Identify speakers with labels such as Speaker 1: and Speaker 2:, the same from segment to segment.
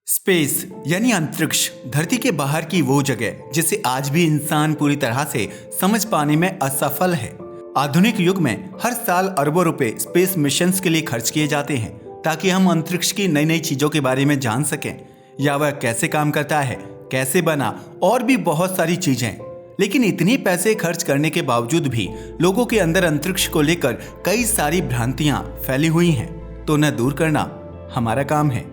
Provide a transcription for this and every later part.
Speaker 1: Space यानी अंतरिक्ष धरती के बाहर की वो जगह जिसे आज भी इंसान पूरी तरह से समझ पाने में असफल है। आधुनिक युग में हर साल अरबों रुपए स्पेस मिशंस के लिए खर्च किए जाते हैं ताकि हम अंतरिक्ष की नई नई चीजों के बारे में जान सकें, या वह कैसे काम करता है, कैसे बना और भी बहुत सारी चीजें। लेकिन इतने पैसे खर्च करने के बावजूद भी लोगों के अंदर अंतरिक्ष को लेकर कई सारी भ्रांतियां फैली हुई हैं, तो उन्हें दूर करना हमारा काम है।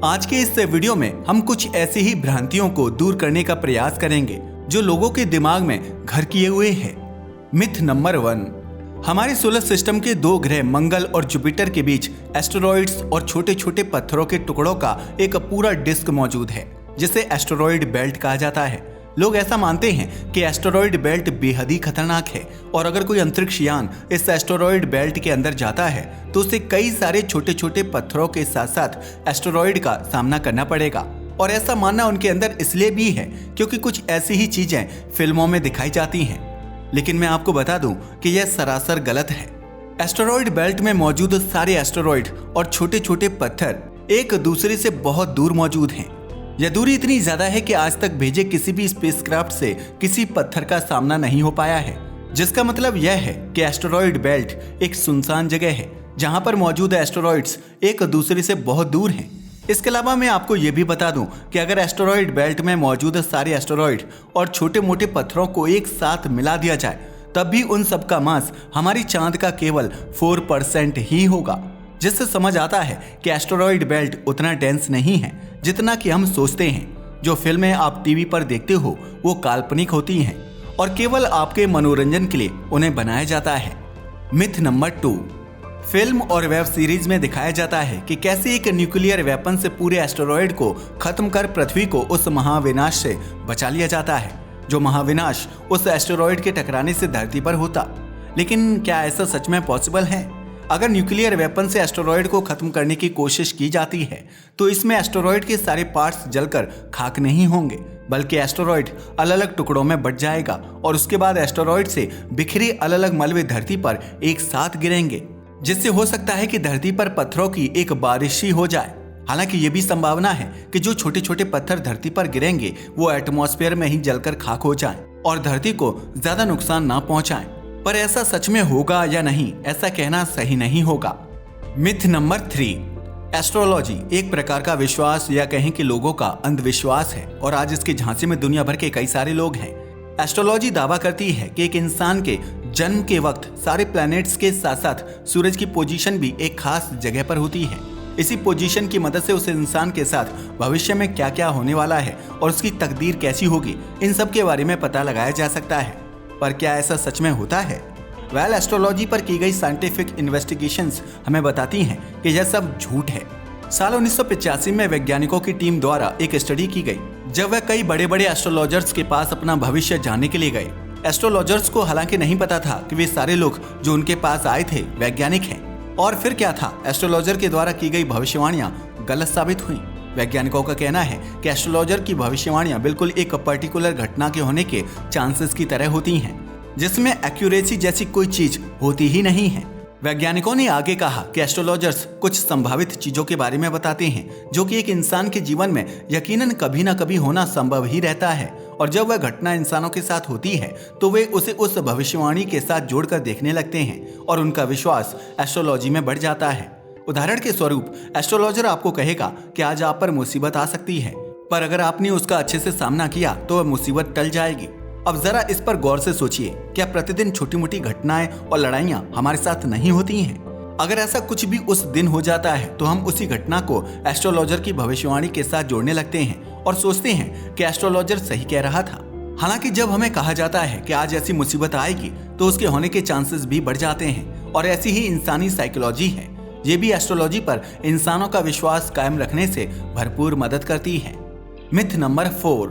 Speaker 1: आज के इस वीडियो में हम कुछ ऐसी ही भ्रांतियों को दूर करने का प्रयास करेंगे जो लोगों के दिमाग में घर किए हुए हैं। मिथ नंबर 1, हमारे सोलर सिस्टम के दो ग्रह मंगल और जुपिटर के बीच एस्टेरॉइड्स और छोटे छोटे पत्थरों के टुकड़ों का एक पूरा डिस्क मौजूद है जिसे एस्टेरॉइड बेल्ट कहा जाता है। लोग ऐसा मानते हैं कि एस्टेरॉइड बेल्ट बेहद ही खतरनाक है और अगर कोई अंतरिक्ष यान इस एस्टेरॉइड बेल्ट के अंदर जाता है तो उसे कई सारे छोटे छोटे पत्थरों के साथ साथ एस्टेरॉइड का सामना करना पड़ेगा। और ऐसा मानना उनके अंदर इसलिए भी है क्योंकि कुछ ऐसी ही चीजें फिल्मों में दिखाई जाती हैं। लेकिन मैं आपको बता दूं कि यह सरासर गलत है। एस्टेरॉइड बेल्ट में मौजूद सारे एस्टेरॉइड और छोटे छोटे पत्थर एक दूसरे से बहुत दूर मौजूद हैं। यह दूरी इतनी ज्यादा है कि आज तक भेजे किसी भी स्पेसक्राफ्ट से किसी पत्थर का सामना नहीं हो पाया है, जिसका मतलब यह है कि एस्टेरॉइड बेल्ट एक सुनसान जगह है जहां पर मौजूद एस्टेरॉइड्स एक दूसरे से बहुत दूर हैं। इसके अलावा मैं आपको यह भी बता दूं कि अगर एस्टेरॉइड बेल्ट में मौजूद सारे एस्टेरॉइड और छोटे मोटे पत्थरों को एक साथ मिला दिया जाए तब भी उन सब का मास हमारी चांद का केवल 4% ही होगा, जिससे समझ आता है कि एस्टेरॉइड बेल्ट उतना डेंस नहीं है जितना कि हम सोचते हैं। जो फिल्में आप टीवी पर देखते हो वो काल्पनिक होती हैं और केवल आपके मनोरंजन के लिए उन्हें बनाया जाता है। मिथ नंबर 2, फिल्म और वेब सीरीज में दिखाया जाता है कि कैसे एक न्यूक्लियर वेपन से पूरे एस्टेरॉइड को खत्म कर पृथ्वी को उस महाविनाश से बचा लिया जाता है, जो महाविनाश उस एस्टेरॉइड के टकराने से धरती पर होता। लेकिन क्या ऐसा सच में पॉसिबल है? अगर न्यूक्लियर वेपन से एस्टेरॉइड को खत्म करने की कोशिश की जाती है तो इसमें एस्टेरॉइड के सारे पार्ट्स जलकर खाक नहीं होंगे, बल्कि एस्टेरॉइड अलग अलग टुकड़ों में बंट जाएगा और उसके बाद एस्टेरॉइड से बिखरे अलग अलग मलबे धरती पर एक साथ गिरेंगे, जिससे हो सकता है कि धरती पर पत्थरों की एक बारिश ही हो जाए। हालांकि ये भी संभावना है कि जो छोटे छोटे पत्थर धरती पर गिरेंगे वो एटमॉस्फेयर में ही जलकर खाक हो जाएं और धरती को ज्यादा नुकसान ना पहुंचाएं। पर ऐसा सच में होगा या नहीं, ऐसा कहना सही नहीं होगा। मिथ नंबर 3, एस्ट्रोलॉजी एक प्रकार का विश्वास या कहें कि लोगों का अंधविश्वास है और आज इसके झांसे में दुनिया भर के कई सारे लोग हैं। एस्ट्रोलॉजी दावा करती है कि एक इंसान के जन्म के वक्त सारे प्लैनेट्स के साथ साथ सूरज की पोजीशन भी एक खास जगह पर होती है। इसी पोजीशन की मदद से उस इंसान के साथ भविष्य में क्या क्या होने वाला है और उसकी तकदीर कैसी होगी, इन सब के बारे में पता लगाया जा सकता है। पर क्या ऐसा सच में होता है? वेल, एस्ट्रोलॉजी पर की गई साइंटिफिक इन्वेस्टिगेशंस हमें बताती हैं कि यह सब झूठ है। साल 1985 में वैज्ञानिकों की टीम द्वारा एक स्टडी की गई जब वह कई बड़े बड़े एस्ट्रोलॉजर्स के पास अपना भविष्य जानने के लिए गए। एस्ट्रोलॉजर्स को हालांकि नहीं पता था कि वे सारे लोग जो उनके पास आए थे वैज्ञानिक हैं। और फिर क्या था, एस्ट्रोलॉजर के द्वारा की गई भविष्यवाणियां गलत साबित हुई। वैज्ञानिकों का कहना है कि एस्ट्रोलॉजर की भविष्यवाणियां बिल्कुल एक पर्टिकुलर घटना के होने के चांसेस की तरह होती हैं, जिसमें एक्यूरेसी जैसी कोई चीज होती ही नहीं है। वैज्ञानिकों ने आगे कहा कि एस्ट्रोलॉजर्स कुछ संभावित चीजों के बारे में बताते हैं जो कि एक इंसान के जीवन में यकीनन कभी ना कभी होना संभव ही रहता है, और जब वह घटना इंसानों के साथ होती है तो वे उसे उस भविष्यवाणी के साथ जोड़कर देखने लगते हैं और उनका विश्वास एस्ट्रोलॉजी में बढ़ जाता है। उदाहरण के स्वरूप, एस्ट्रोलॉजर आपको कहेगा कि आज आप पर मुसीबत आ सकती है, पर अगर आपने उसका अच्छे से सामना किया तो वह मुसीबत टल जाएगी। अब जरा इस पर गौर से सोचिए, क्या प्रतिदिन छोटी मोटी घटनाएं और लड़ाइयां हमारे साथ नहीं होती हैं? अगर ऐसा कुछ भी उस दिन हो जाता है तो हम उसी घटना को एस्ट्रोलॉजर की भविष्यवाणी के साथ जोड़ने लगते हैं और सोचते हैं कि एस्ट्रोलॉजर सही कह रहा था। हालांकि जब हमें कहा जाता है कि आज ऐसी मुसीबत आएगी तो उसके होने के चांसेस भी बढ़ जाते हैं, और ऐसी ही इंसानी साइकोलॉजी है। ये भी एस्ट्रोलॉजी पर इंसानों का विश्वास कायम रखने से भरपूर मदद करती है। मिथ नंबर 4,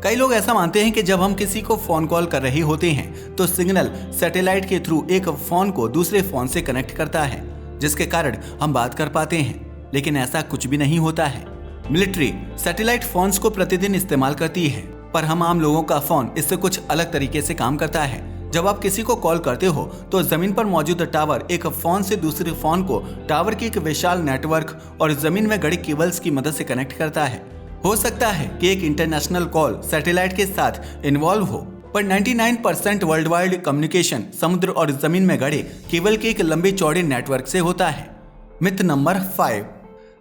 Speaker 1: कई लोग ऐसा मानते हैं कि जब हम किसी को फोन कॉल कर रहे होते हैं तो सिग्नल सैटेलाइट के थ्रू एक फोन को दूसरे फोन से कनेक्ट करता है, जिसके कारण हम बात कर पाते हैं। लेकिन ऐसा कुछ भी नहीं होता है। मिलिट्री सैटेलाइट फोन्स को प्रतिदिन इस्तेमाल करती है, पर हम आम लोगों का फोन इससे कुछ अलग तरीके से काम करता है। जब आप किसी को कॉल करते हो तो जमीन पर मौजूद टावर एक फोन से दूसरे फोन को टावर के एक विशाल नेटवर्क और जमीन में गड़ी केबल्स की मदद से कनेक्ट करता है। हो सकता है कि एक इंटरनेशनल कॉल सैटेलाइट के साथ इन्वॉल्व हो, पर 99% वर्ल्ड वाइड कम्युनिकेशन समुद्र और जमीन में गड़े केबल के एक लंबे चौड़े नेटवर्क से होता है। Myth number 5,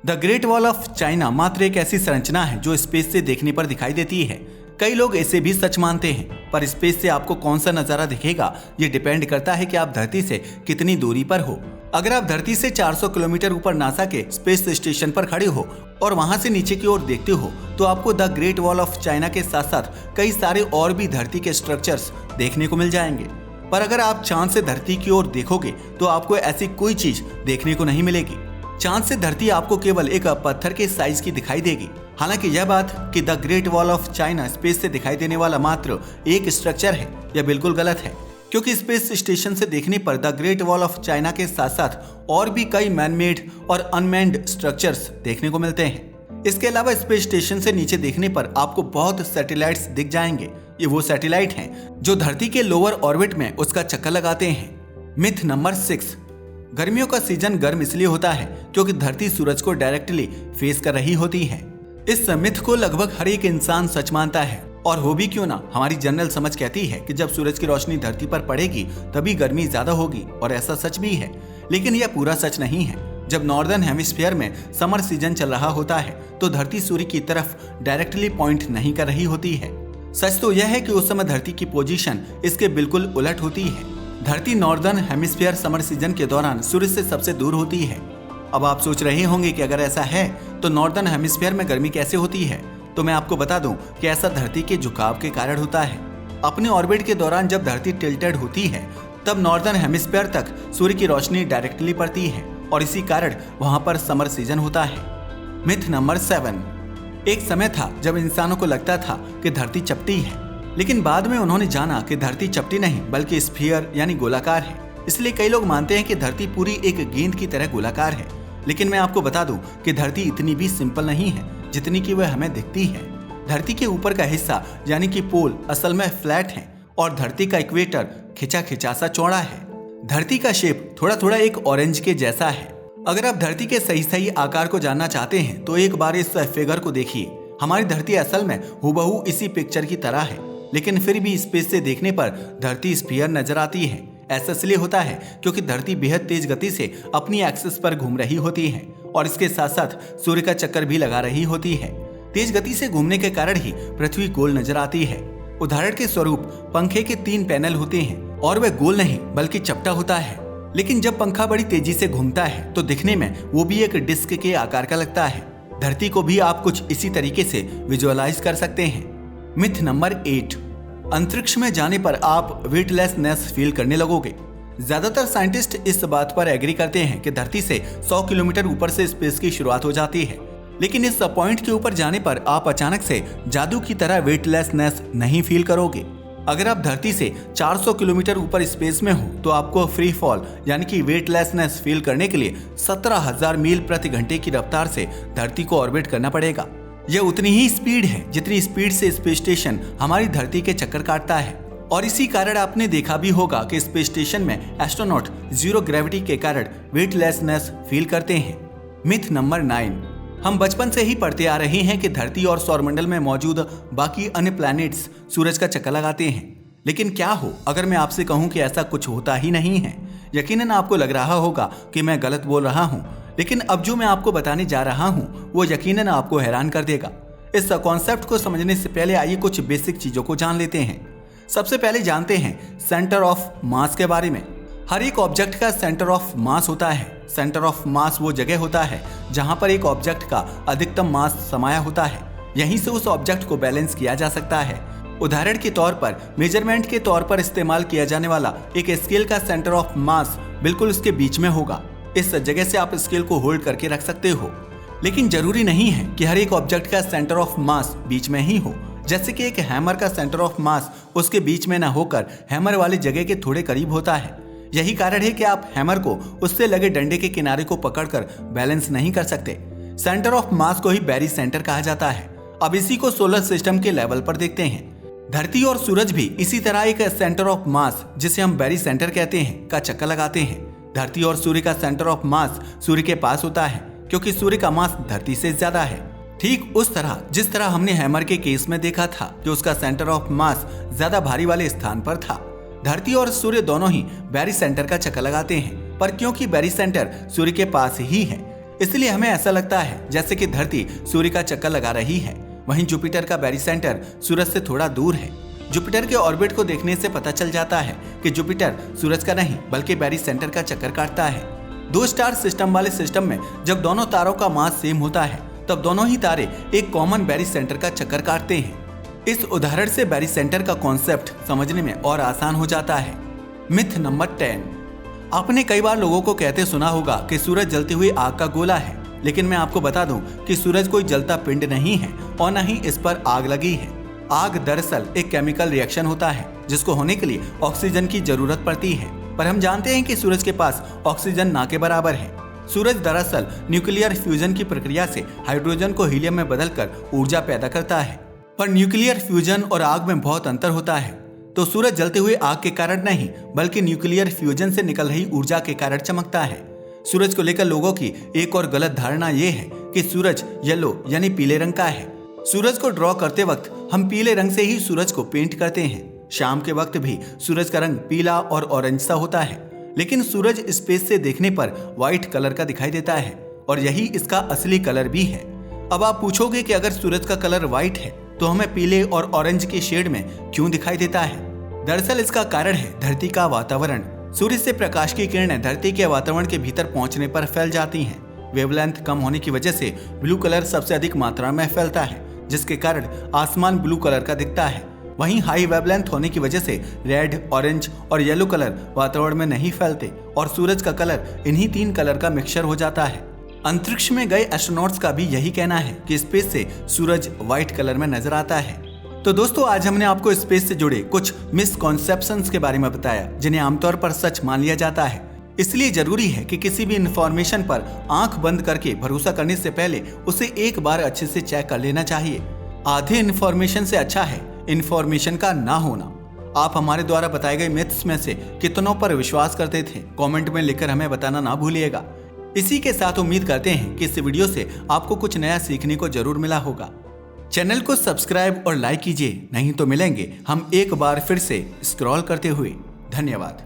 Speaker 1: the great wall of China मात्र एक ऐसी संरचना है जो स्पेस से देखने पर दिखाई देती है। कई लोग इसे भी सच मानते हैं, पर स्पेस से आपको कौन सा नजारा दिखेगा ये डिपेंड करता है कि आप धरती से कितनी दूरी पर हो। अगर आप धरती से 400 किलोमीटर ऊपर नासा के स्पेस स्टेशन पर खड़े हो और वहां से नीचे की ओर देखते हो तो आपको the great wall of China के साथ साथ कई सारे और भी धरती के स्ट्रक्चर्स देखने को मिल जाएंगे। पर अगर आप चांद से धरती की ओर देखोगे तो आपको ऐसी कोई चीज देखने को नहीं मिलेगी। चांद से धरती आपको केवल एक पत्थर के साइज की दिखाई देगी। हालांकि यह बात कि the great wall of China space से दिखाई देने वाला मात्र एक स्ट्रक्चर है, यह बिल्कुल गलत है, क्योंकि स्पेस स्टेशन से देखने पर the great wall of China के साथ साथ और भी कई मैनमेड और अनमैन्ड स्ट्रक्चर्स देखने को मिलते हैं। इसके अलावा स्पेस स्टेशन से नीचे देखने पर आपको बहुत सैटेलाइट्स दिख जाएंगे। ये वो सैटेलाइट हैं जो धरती के लोअर ऑर्बिट में उसका चक्कर लगाते हैं। मिथ नंबर 6, गर्मियों का सीजन गर्म इसलिए होता है क्योंकि धरती सूरज को डायरेक्टली फेस कर रही होती है। इस मिथ को लगभग हर एक इंसान सच मानता है, और हो भी क्यों ना, हमारी जनरल समझ कहती है कि जब सूरज की रोशनी धरती पर पड़ेगी तभी गर्मी ज्यादा होगी, और ऐसा सच भी है। लेकिन यह पूरा सच नहीं है। जब नॉर्दर्न हेमिस्फीयर में समर सीजन चल रहा होता है तो धरती सूर्य की तरफ डायरेक्टली पॉइंट नहीं कर रही होती है। सच तो यह है कि उस समय धरती की पोजीशन इसके बिल्कुल उलट होती है। धरती नॉर्दर्न हेमिस्फीयर समर सीजन के दौरान सूर्य से सबसे दूर होती है। अब आप सोच रहे होंगे कि अगर ऐसा है तो नॉर्दर्न हेमिस्फीयर में गर्मी कैसे होती है, तो मैं आपको बता दूं कि ऐसा धरती के झुकाव के कारण होता है। अपने ऑर्बिट के दौरान जब धरती टिल्टेड होती है तब नॉर्दर्न हेमिस्फीयर तक सूर्य की रोशनी डायरेक्टली पड़ती है, और इसी कारण वहां पर समर सीजन होता है। मिथ नंबर 7, एक समय था जब इंसानों को लगता था कि धरती चपटी है, लेकिन बाद में उन्होंने जाना कि धरती चपटी नहीं बल्कि स्फीयर यानी गोलाकार है। इसलिए कई लोग मानते हैं कि धरती पूरी एक गेंद की तरह गोलाकार है। लेकिन मैं आपको बता दूं कि धरती इतनी भी सिंपल नहीं है जितनी कि वह हमें दिखती है। धरती के ऊपर का हिस्सा यानी कि पोल असल में फ्लैट है, और धरती का इक्वेटर खिंचा खिंचा सा चौड़ा है। धरती का शेप थोड़ा थोड़ा एक ऑरेंज के जैसा है। अगर आप धरती के सही सही आकार को जानना चाहते हैं तो एक बार इस फिगर को देखिए। हमारी धरती असल में हूबहू इसी पिक्चर की तरह है, लेकिन फिर भी स्पेस से देखने पर धरती स्फीयर नजर आती है। ऐसा इसलिए होता है क्योंकि धरती बेहद तेज गति से अपनी एक्सिस पर घूम रही होती है, और इसके साथ साथ सूर्य का चक्कर भी लगा रही होती है। तेज गति से घूमने के कारण ही पृथ्वी गोल नजर आती है। उदाहरण के स्वरूप पंखे के 3 पैनल होते हैं और वह गोल नहीं बल्कि चपटा होता है। लेकिन जब पंखा बड़ी तेजी से घूमता है तो दिखने में वो भी एक डिस्क के आकार का लगता है। धरती को भी आप कुछ इसी तरीके से विजुअलाइज कर सकते हैं। मिथ नंबर 8, अंतरिक्ष में जाने पर आप वेटलेसनेस फील करने लगोगे। ज्यादातर साइंटिस्ट इस बात पर एग्री करते हैं कि धरती से 100 किलोमीटर ऊपर से स्पेस की शुरुआत हो जाती है, लेकिन इस पॉइंट के ऊपर जाने पर आप अचानक से जादू की तरह वेटलेसनेस नहीं फील करोगे। अगर आप धरती से 400 किलोमीटर ऊपर स्पेस में हो तो आपको फ्री फॉल यानी कि वेटलेसनेस फील करने के लिए 17,000 मील प्रति घंटे की रफ्तार से धरती को ऑर्बिट करना पड़ेगा। यह उतनी ही स्पीड है जितनी स्पीड से स्पेस स्टेशन हमारी धरती के चक्कर काटता है, और इसी कारण आपने देखा भी होगा कि स्पेस स्टेशन में एस्ट्रोनॉट जीरो ग्रेविटी के कारण वेटलेसनेस फील करते हैं। मिथ नंबर 9, हम बचपन से ही पढ़ते आ रहे हैं कि धरती और सौरमंडल में मौजूद बाकी अन्य प्लैनेट्स सूरज का चक्कर लगाते हैं। लेकिन क्या हो अगर मैं आपसे कहूं कि ऐसा कुछ होता ही नहीं है। यकीनन आपको लग रहा होगा कि मैं गलत बोल रहा हूं, लेकिन अब जो मैं आपको बताने जा रहा हूं वो यकीनन आपको हैरान कर देगा। इस कॉन्सेप्ट को समझने से पहले आइए कुछ बेसिक चीजों को जान लेते हैं। सबसे पहले जानते हैं सेंटर ऑफ मास के बारे में। हर एक ऑब्जेक्ट का सेंटर ऑफ मास होता है। सेंटर ऑफ मास वो जगह होता है जहां पर एक ऑब्जेक्ट का अधिकतम मास समाया होता है। यहीं से उस ऑब्जेक्ट को बैलेंस किया जा सकता है। उदाहरण के तौर पर मेजरमेंट के तौर पर इस्तेमाल किया जाने वाला एक स्केल का सेंटर ऑफ मास बिल्कुल उसके बीच में होगा। इस जगह से आप स्केल को होल्ड करके रख सकते हो। लेकिन जरूरी नहीं है कि हर एक ऑब्जेक्ट का सेंटर ऑफ मास बीच में ही हो। जैसे कि एक हैमर का सेंटर ऑफ मास उसके बीच में ना होकर हैमर वाली जगह के थोड़े करीब होता है। यही कारण है कि आप हैमर को उससे लगे डंडे के किनारे को पकड़कर बैलेंस नहीं कर सकते। सेंटर ऑफ मास को ही बैरी सेंटर कहा जाता है। अब इसी को सोलर सिस्टम के लेवल पर देखते हैं। धरती और सूरज भी इसी तरह एक सेंटर ऑफ मास, जिसे हम बैरी सेंटर कहते हैं, का चक्कर लगाते हैं। धरती और सूर्य का सेंटर ऑफ मास सूर्य के पास होता है क्योंकि सूर्य का मास धरती से ज्यादा है। ठीक उस तरह जिस तरह हमने हैमर के केस में देखा था कि उसका सेंटर ऑफ मास ज्यादा भारी वाले स्थान पर था। धरती और सूर्य दोनों ही बैरी सेंटर का चक्कर लगाते हैं, पर क्योंकि बैरी सेंटर सूर्य के पास ही है इसलिए हमें ऐसा लगता है जैसे कि धरती सूर्य का चक्कर लगा रही है। वहीं जुपिटर का बैरी सेंटर सूरज से थोड़ा दूर है। जुपिटर के ऑर्बिट को देखने से पता चल जाता है कि जुपिटर सूरज का नहीं बल्कि बैरी सेंटर का चक्कर काटता है। 2 स्टार सिस्टम वाले सिस्टम में जब दोनों तारों का मास सेम होता है तब दोनों ही तारे एक कॉमन बैरी सेंटर का चक्कर काटते हैं। इस उदाहरण से बैरी सेंटर का कॉन्सेप्ट समझने में और आसान हो जाता है। Myth number 10। आपने कई बार लोगों को कहते सुना होगा कि सूरज जलती हुई आग का गोला है, लेकिन मैं आपको बता दूं कि सूरज कोई जलता पिंड नहीं है और न ही इस पर आग लगी है। आग दरअसल एक केमिकल रिएक्शन होता है जिसको होने के लिए ऑक्सीजन की जरूरत पड़ती है, पर हम जानते हैं कि सूरज के पास ऑक्सीजन ना के बराबर है। सूरज दरअसल न्यूक्लियर फ्यूजन की प्रक्रिया से हाइड्रोजन को हीलियम में बदलकर ऊर्जा पैदा करता है, पर न्यूक्लियर फ्यूजन और आग में बहुत अंतर होता है। तो सूरज जलते हुए आग के कारण नहीं बल्कि न्यूक्लियर फ्यूजन से निकल रही ऊर्जा के कारण चमकता है। सूरज को लेकर लोगों की एक और गलत धारणा यह है कि सूरज येलो यानी पीले रंग का है। सूरज को ड्रॉ करते वक्त हम पीले रंग से ही सूरज को पेंट करते हैं। शाम के वक्त भी सूरज का रंग पीला और ऑरेंज सा होता है, लेकिन सूरज स्पेस से देखने पर व्हाइट कलर का दिखाई देता है और यही इसका असली कलर भी है। अब आप पूछोगे कि अगर सूरज का कलर व्हाइट है तो हमें पीले और ऑरेंज के शेड में क्यों दिखाई देता है? दरअसल इसका कारण है धरती का वातावरण। सूर्य से प्रकाश की किरणें धरती के वातावरण के भीतर पहुंचने पर फैल जाती हैं। वेवलेंथ कम होने की वजह से ब्लू कलर सबसे अधिक मात्रा में फैलता है, जिसके कारण आसमान ब्लू कलर का दिखता है। वहीं हाई वेवलेंथ होने की वजह से रेड, ऑरेंज और येलो कलर वातावरण में नहीं फैलते और सूरज का कलर इन्हीं 3 कलर का मिक्सचर हो जाता है। अंतरिक्ष में गए एस्ट्रोनॉट्स का भी यही कहना है कि स्पेस से सूरज व्हाइट कलर में नजर आता है। तो दोस्तों, आज हमने आपको स्पेस से जुड़े कुछ मिसकॉन्सेप्शंस के बारे में बताया जिन्हें आमतौर पर सच मान लिया जाता है। इसलिए जरूरी है कि किसी भी इंफॉर्मेशन पर आंख बंद करके भरोसा करने से पहले उसे एक बार अच्छे से चेक कर लेना चाहिए। आधे इंफॉर्मेशन से अच्छा है इंफॉर्मेशन का ना होना। आप हमारे द्वारा बताए गए मिथ्स में से कितनों पर विश्वास करते थे, कमेंट में लिखकर हमें बताना ना भूलिएगा। इसी के साथ उम्मीद करते हैं कि इस वीडियो से आपको कुछ नया सीखने को जरूर मिला होगा। चैनल को सब्सक्राइब और लाइक कीजिए, नहीं तो मिलेंगे हम एक बार फिर से स्क्रॉल करते हुए। धन्यवाद।